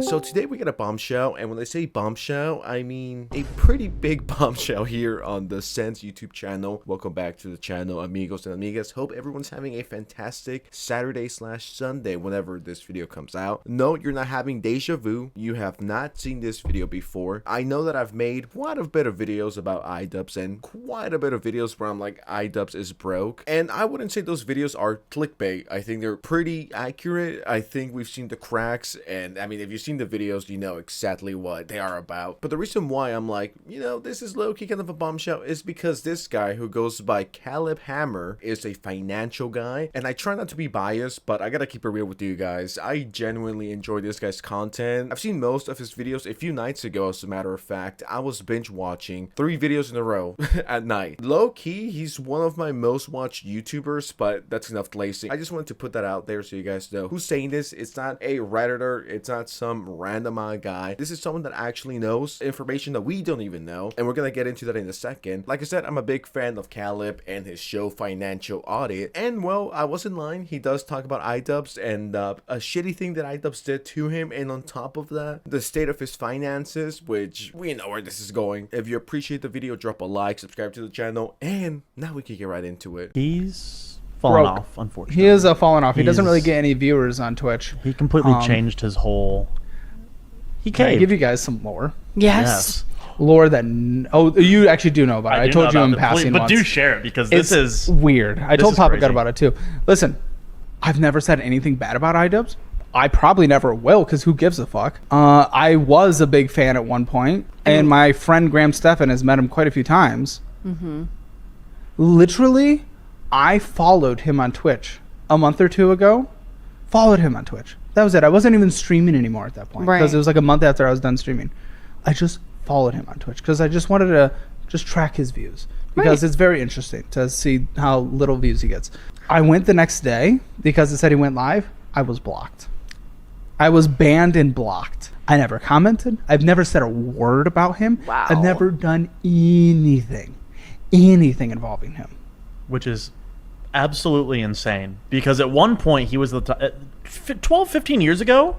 So today we got a bombshell, and when I say bombshell, I mean a pretty big bombshell here on the Sense YouTube channel. Welcome back to the channel, amigos and amigas. Hope everyone's having a fantastic Saturday/Sunday whenever this video comes out. No, you're not having deja vu. You have not seen this video before. I know that I've made quite a bit of videos about IDubbbz and quite a bit of videos where I'm like, IDubbbz is broke. And I wouldn't say those videos are clickbait. I think they're pretty accurate. I think we've seen the cracks, and I mean, if you've seen the videos, you know exactly what they are about. But the reason why I'm like, you know, this is low-key kind of a bombshell is because this guy who goes by Caleb Hammar is a financial guy, and I try not to be biased, but I gotta keep it real with you guys. I genuinely enjoy this guy's content. I've seen most of his videos a few nights ago. As a matter of fact, I was binge watching 3 videos in a row at night. Low-key, he's one of my most watched YouTubers, but that's enough glazing. I just wanted to put that out there so you guys know who's saying this. It's not a Redditor, it's not some random guy. This is someone that actually knows information that we don't even know, and we're gonna get into that in a second. Like I said, I'm a big fan of Caleb and his show Financial Audit, and well, I was in line. He does talk about IDubbbz and a shitty thing that IDubbbz did to him, and on top of that, the state of his finances, which we know where this is going. If you appreciate the video, drop a like, subscribe to the channel, and now we can get right into it. He's fallen off, unfortunately. He is fallen off. He doesn't really get any viewers on Twitch. He completely changed his whole... He Can I caved. give you guys some lore? Yes. Lore that... Oh, you actually do know about it. I told you in passing but once. do share it, because this is weird. I told Papa crazy. God about it too. Listen, I've never said anything bad about IDubbbz. I probably never will, because who gives a fuck? I was a big fan at one point, and my friend Graham Stephan has met him quite a few times. Literally, I followed him on Twitch a month or two ago. Followed him on Twitch. That was it. I wasn't even streaming anymore at that point, because it was like a month after I was done streaming. I just followed him on Twitch because I just wanted to just track his views, because it's very interesting to see how little views he gets. I went the next day because it said he went live. I was blocked. I was banned and blocked. I never commented. I've never said a word about him. Wow. I've never done anything involving him. which is absolutely insane, because at one point he was the 12-15 years ago,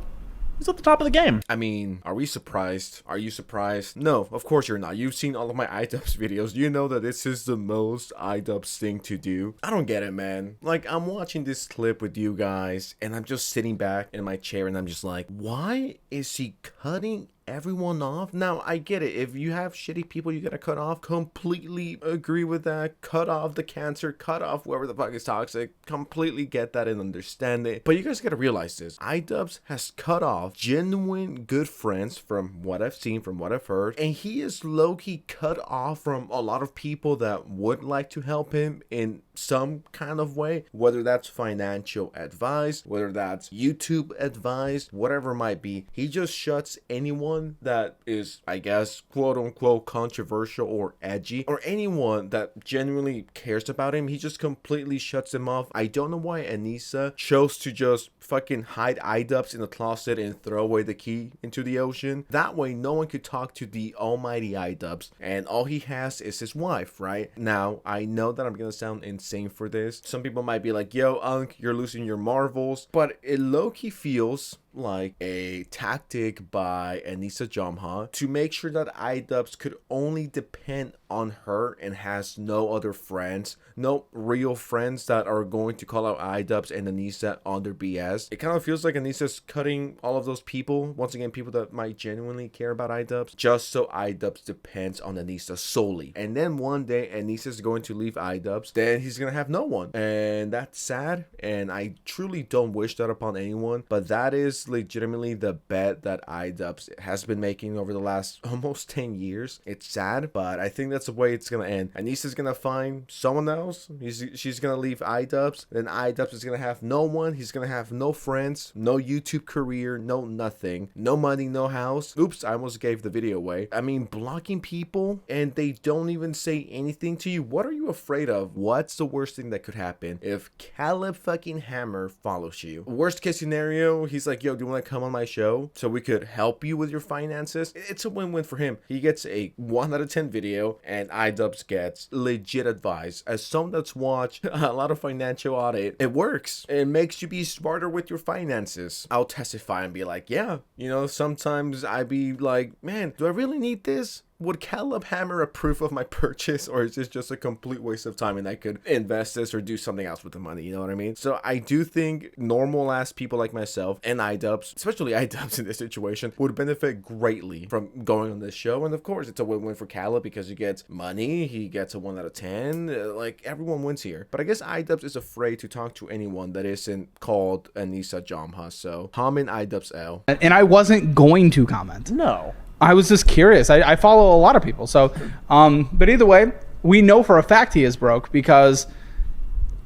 he was at the top of the game. I mean, are we surprised? Are you surprised? No, of course you're not. You've seen all of my IDubbbz videos. You know that this is the most IDubbbz thing to do. I don't get it, man. Like, I'm watching this clip with you guys, and I'm just sitting back in my chair, and I'm just like, why is he cutting everyone off? Now, I get it. If you have shitty people you gotta cut off, completely agree with that. Cut off the cancer, cut off whoever the fuck is toxic. Completely get that and understand it. But you guys gotta realize this. IDubbbz has cut off genuine good friends, from what I've seen, from what I've heard, and he is low-key cut off from a lot of people that would like to help him in some kind of way, whether that's financial advice, whether that's YouTube advice, whatever it might be. He just shuts anyone that is, I guess, quote unquote controversial or edgy, or anyone that genuinely cares about him. He just completely shuts them off. I don't know why Anissa chose to just fucking hide IDubbbz in the closet and throw away the key into the ocean. That way no one could talk to the almighty IDubbbz, and all he has is his wife, right? Now, I know that I'm gonna sound insane for this. Some people might be like, yo, Unc, you're losing your marbles, but it low-key feels like a tactic by Anissa Jamha to make sure that IDubbbz could only depend on her and has no other friends, no real friends that are going to call out IDubbbz and Anissa on their BS. It kind of feels like Anissa's cutting all of those people, once again, people that might genuinely care about IDubbbz, just so IDubbbz depends on Anissa solely. And then one day Anissa's going to leave IDubbbz, then he's gonna have no one, and that's sad, and I truly don't wish that upon anyone, but that is legitimately the bet that IDubbbz has been making over the last almost 10 years. It's sad, but I think that's the way it's gonna end. Anissa's gonna find someone else. She's gonna leave IDubbbz. Then IDubbbz is gonna have no one. He's gonna have no friends, no YouTube career, no nothing, no money, no house. Oops, I almost gave the video away. I mean, blocking people and they don't even say anything to you. What are you afraid of? What's the worst thing that could happen if Caleb fucking Hammar follows you? Worst case scenario, he's like, yo, yo, do you want to come on my show so we could help you with your finances? It's a win-win for him. He gets a 1 out of 10 video, and IDubbbz gets legit advice. As someone that's watched a lot of financial audit, it works. It makes you be smarter with your finances. I'll testify and be like, yeah, you know, sometimes I be like, man, do I really need this? Would Caleb Hammar approve of my purchase, or is this just a complete waste of time and I could invest this or do something else with the money? You know what I mean? So I do think normal ass people like myself and IDubbbz, especially IDubbbz in this situation, would benefit greatly from going on this show. And of course, it's a win-win for Caleb because he gets money, he gets a 1 out of 10. Like, everyone wins here. But I guess IDubbbz is afraid to talk to anyone that isn't called Anissa Jamha. So comment IDubbbz L. And I wasn't going to comment. No. I was just curious. I follow a lot of people. So, but either way, we know for a fact he is broke because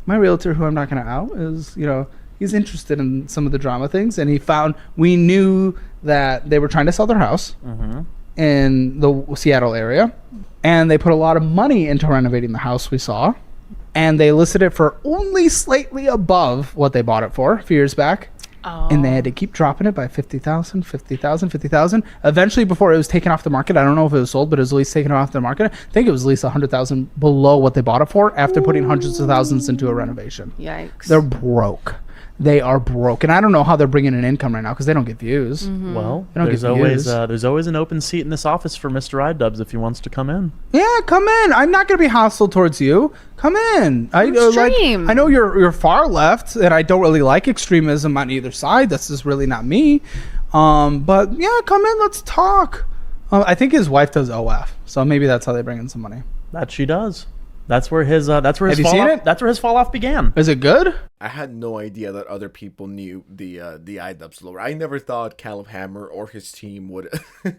my realtor, who I'm not going to out, is, you know, he's interested in some of the drama things. And we knew that they were trying to sell their house in the Seattle area. And they put a lot of money into renovating the house we saw. And they listed it for only slightly above what they bought it for a few years back. Oh. And they had to keep dropping it by 50,000, 50,000, 50,000. Eventually, before it was taken off the market, I don't know if it was sold, but it was at least taken off the market. I think it was at least 100,000 below what they bought it for after putting hundreds of thousands into a renovation. Yikes. They're broke. They are broke, and I don't know how they're bringing in income right now because they don't get views. Well, They don't there's get always views. there's always an open seat in this office for Mr. IDubbbz if he wants to come in. Yeah, come in. I'm not going to be hostile towards you. Come in. I know you're far left, and I don't really like extremism on either side. That's just really not me. But yeah, come in. Let's talk. I think his wife does OF, so maybe that's how they bring in some money. That she does. That's where his Have you seen it? That's where his fall off began. Is it good? I had no idea that other people knew the IDubbbz lore. I never thought Caleb Hammar or his team would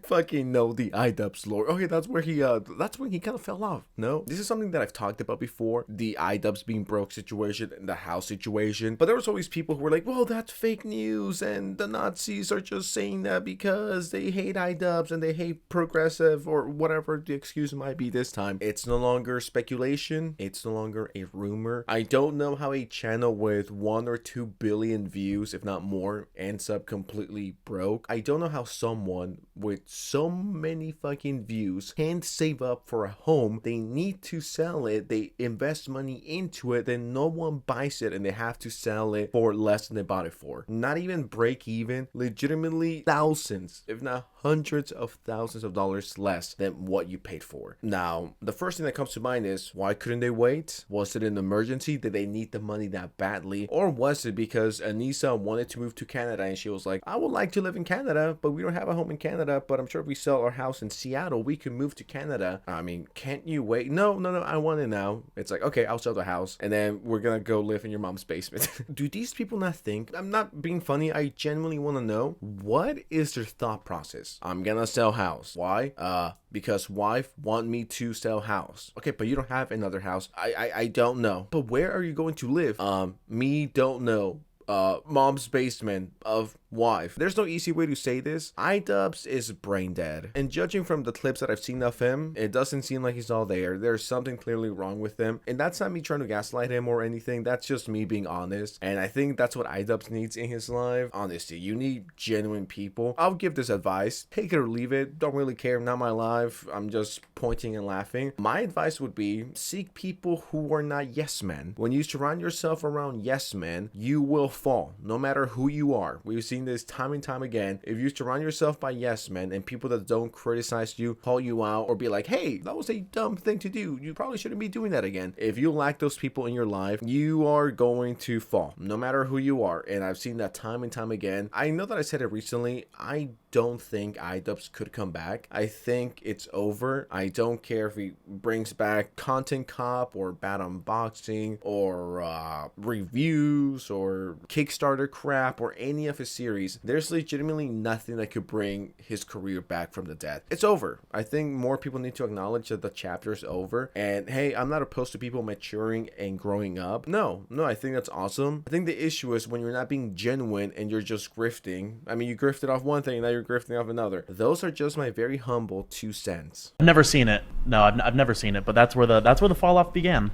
fucking know the IDubbbz lore. Okay, that's when he kind of fell off. No, this is something that I've talked about before. The IDubbbz being broke situation and the house situation. But there was always people who were like, well, that's fake news and the Nazis are just saying that because they hate IDubbbz and they hate progressive or whatever the excuse might be this time. It's no longer speculation. It's no longer a rumor. I don't know how a channel with 1 or 2 billion views, if not more, ends up completely broke. I don't know how someone with so many fucking views can't save up for a home. They need to sell it. They invest money into it. Then no one buys it and they have to sell it for less than they bought it for. Not even break even. Legitimately thousands, if not hundreds of thousands of dollars less than what you paid for. Now, the first thing that comes to mind is, why couldn't they wait? Was it an emergency? Did they need the money that badly? Or was it because Anissa wanted to move to Canada and she was like, I would like to live in Canada, but we don't have a home in Canada, but I'm sure if we sell our house in Seattle, we can move to Canada. I mean, can't you wait? No, I want it now. It's like, okay, I'll sell the house and then we're gonna go live in your mom's basement. Do these people not think? I'm not being funny. I genuinely want to know, what is their thought process? I'm gonna sell house. Why? Because wife want me to sell house. Okay, but you don't have another house. I don't know. But where are you going to live? Me don't know. Mom's basement of wife. There's no easy way to say this. IDubbbz is brain dead. And judging from the clips that I've seen of him, it doesn't seem like he's all there. There's something clearly wrong with him. And that's not me trying to gaslight him or anything. That's just me being honest. And I think that's what IDubbbz needs in his life. Honesty. You need genuine people. I'll give this advice. Take it or leave it. Don't really care. Not my life. I'm just pointing and laughing. My advice would be, seek people who are not yes men. When you surround yourself around yes men, you will fall. No matter who you are. We've seen this time and time again. If you surround yourself by yes men and people that don't criticize you, call you out, or be like, hey, that was a dumb thing to do, you probably shouldn't be doing that again. If you lack those people in your life, you are going to fall, no matter who you are. And I've seen that time and time again. I know that I said it recently. I don't think IDubbbz could come back. I think it's over. I don't care if he brings back Content Cop or Bad Unboxing or reviews or Kickstarter crap or any of his series. There's legitimately nothing that could bring his career back from the dead. It's over. I think more people need to acknowledge that the chapter is over. And hey, I'm not opposed to people maturing and growing up. No, I think that's awesome. I think the issue is when you're not being genuine and you're just grifting. I mean, you grifted off one thing, now you're grifting off another. Those are just my very humble 2 cents. I've never seen it. No, I've never seen it, but that's where the fall off began.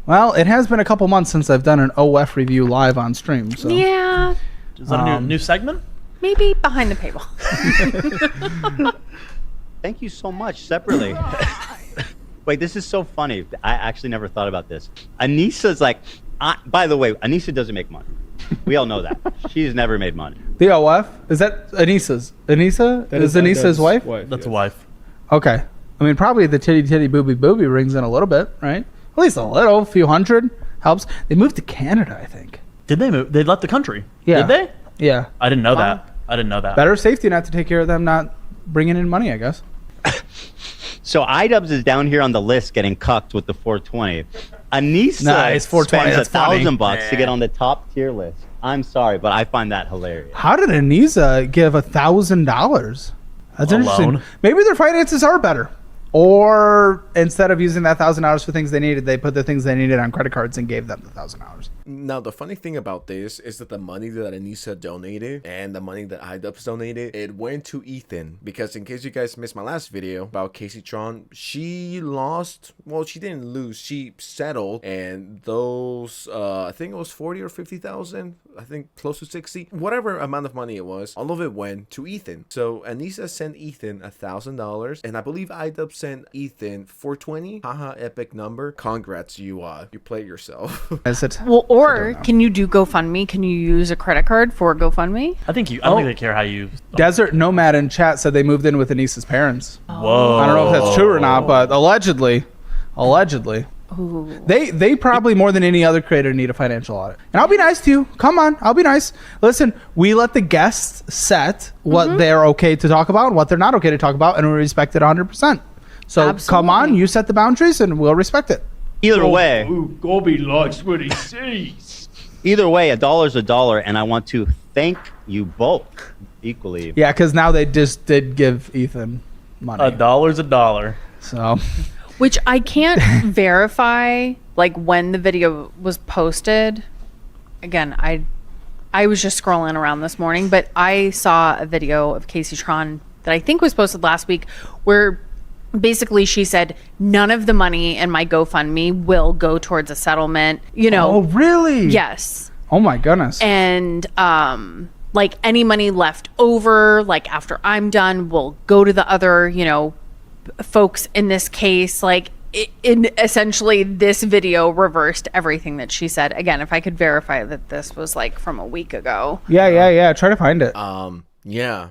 Well, it has been a couple months since I've done an OF review live on stream. So Yeah. Is that a new segment? maybe behind the paywall. Thank you so much. Separately. Wait, this is so funny. I actually never thought about this. Anissa's like, by the way, Anissa doesn't make money. We all know that. She's never made money. The wife? Is that Anissa's? Anissa? That is Anissa's wife? That's a wife. Okay. I mean, probably the titty booby rings in a little bit, right? At least a little, a few hundred helps. They moved to Canada, I think. Did they move? They left the country. Yeah. Did they? Yeah. I didn't know that. I didn't know that. Better safety net to take care of them not bringing in money, I guess. So IDubbbz is down here on the list getting cucked with the 420. Anissa Nice, 420, spends that's funny. $1,000 to get on the top tier list. I'm sorry, but I find that hilarious. How did Anissa give $1,000? That's interesting. Alone? Maybe their finances are better. Or instead of using that $1,000 for things they needed, they put the things they needed on credit cards and gave them the $1,000. Now, the funny thing about this is that the money that Anissa donated and the money that IDubbbz donated, it went to Ethan. Because in case you guys missed my last video about Casey Tron, she lost, well, she didn't lose, she settled. And those, I think it was 40 or 50,000, I think close to 60, whatever amount of money it was, all of it went to Ethan. So Anissa sent Ethan $1,000, and I believe IDubbbz sent Ethan 420. Haha, epic number. Congrats, you played yourself. Is it? Well, or can you do GoFundMe? Can you use a credit card for GoFundMe? I don't think they care how you. Desert Nomad in chat said they moved in with Anissa's parents. Whoa. I don't know if that's true or not, but allegedly. Ooh. They probably more than any other creator need a financial audit. And I'll be nice to you. Come on, I'll be nice. Listen, we let the guests set what they're okay to talk about and what they're not okay to talk about, and we respect it 100%. So Absolutely. come on, you set the boundaries and we'll respect it. Either way, Gobi likes what he sees. either way, $1 is $1, and I want to thank you both equally. Yeah, because now they just did give Ethan money. $1's a dollar. So Which I can't verify, like when the video was posted. Again, I was just scrolling around this morning, but I saw a video of Casey Tron that I think was posted last week where basically she said none of the money in my GoFundMe will go towards a settlement, you know. Oh, really? Yes. Oh my goodness. And like any money left over, like after I'm done, will go to the other, you know, folks in this case. Like essentially this video reversed everything that she said. Again, if I could verify that this was like from a week ago. Yeah. Try to find it. Yeah,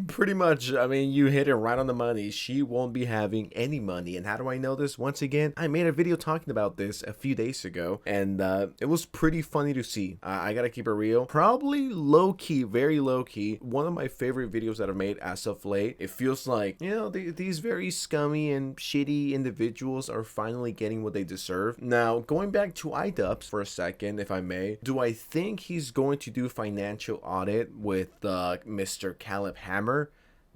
pretty much. I mean, you hit it right on the money. She won't be having any money. And how do I know this? Once again, I made a video talking about this a few days ago, and it was pretty funny to see. I gotta keep it real. Probably low-key, very low-key, one of my favorite videos that I've made as of late. It feels like, you know, these very scummy and shitty individuals are finally getting what they deserve. Now, going back to IDubbbz for a second, if I may, do I think he's going to do financial audit with Mr. Caleb Hammar?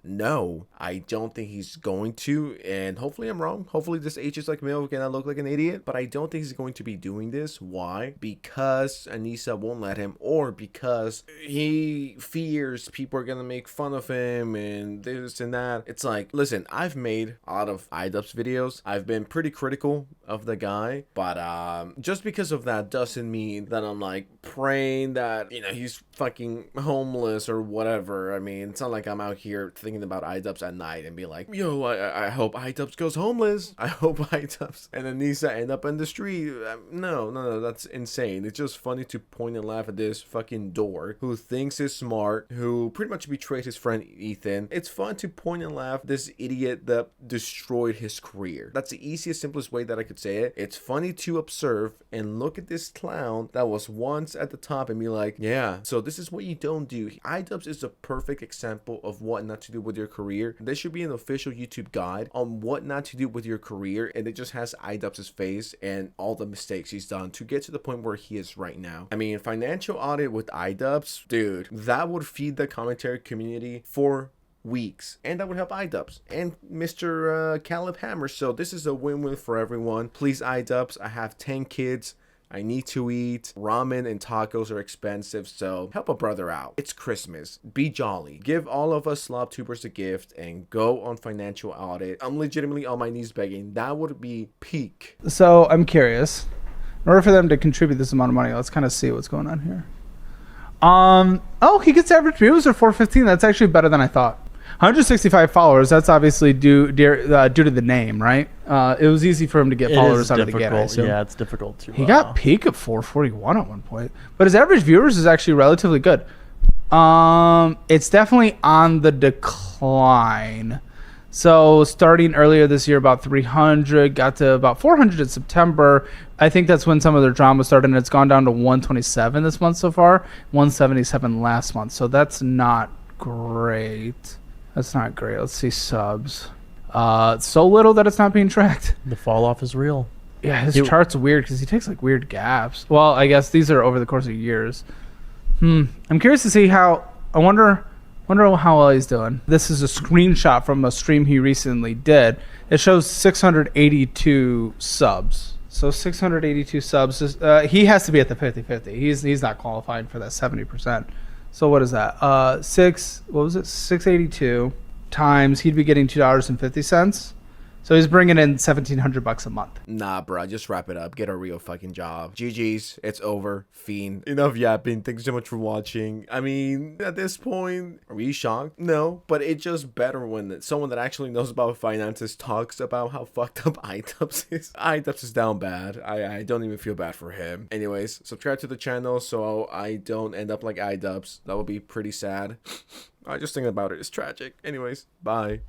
No, I don't think he's going to, and hopefully I'm wrong. Hopefully this ages like milk and I look like an idiot, but I don't think he's going to be doing this. Why? Because Anissa won't let him, or because he fears people are gonna make fun of him and this and that. It's like, listen, I've made a lot of IDubbbz videos. I've been pretty critical of the guy, but just because of that doesn't mean that I'm like praying that, you know, he's fucking homeless or whatever. I mean, it's not like I'm out here thinking about IDubbbz at night and be like, yo, I hope IDubbbz goes homeless. I hope IDubbbz and Anissa end up in the street. No, that's insane. It's just funny to point and laugh at this fucking dork who thinks he's smart, who pretty much betrayed his friend Ethan. It's fun to point and laugh at this idiot that destroyed his career. That's the easiest, simplest way that I could say it. It's funny to observe and look at this clown that was once at the top and be like, yeah, so this is what you don't do. IDubbbz is a perfect example of what not to do with your career. There should be an official YouTube guide on what not to do with your career, and it just has IDubbbz's face and all the mistakes he's done to get to the point where he is right now. I mean, financial audit with IDubbbz, dude, that would feed the commentary community for weeks, and that would help IDubbbz and Mr. Caleb Hammar. So this is a win-win for everyone. Please, IDubbbz, I have 10 kids. I need to eat. Ramen and tacos are expensive, so help a brother out. It's Christmas. Be jolly. Give all of us slobtubers a gift and go on financial audit. I'm legitimately on my knees begging. That would be peak. So I'm curious. In order for them to contribute this amount of money, let's kind of see what's going on here. Oh, he gets average views of 415. That's actually better than I thought. 165 followers. That's obviously due to the name, right? It was easy for him to get followers out of the gate. Yeah, it's difficult to. He got peak of 441 at one point, but his average viewers is actually relatively good. It's definitely on the decline. So starting earlier this year, about 300, got to about 400 in September. I think that's when some of their drama started, and it's gone down to 127 this month so far, 177 last month. So that's not great. That's not great. Let's see subs. So little that it's not being tracked. The fall off is real. Yeah, his chart's weird because he takes like weird gaps. Well, I guess these are over the course of years. I'm curious to see how. I wonder how well he's doing. This is a screenshot from a stream he recently did. It shows 682 subs. So 682 subs. He has to be at the 50-50. He's not qualifying for that 70%. So what is that? 682 times, he'd be getting $2.50. So he's bringing in $1,700 a month. Nah, bro, just wrap it up. Get a real fucking job. GG's. It's over. Fiend. Enough yapping. Thanks so much for watching. I mean, at this point, are we shocked? No, but it's just better when someone that actually knows about finances talks about how fucked up IDubbbz is. IDubbbz is down bad. I don't even feel bad for him. Anyways, subscribe to the channel so I don't end up like IDubbbz. That would be pretty sad. I just think about it. It's tragic. Anyways, bye.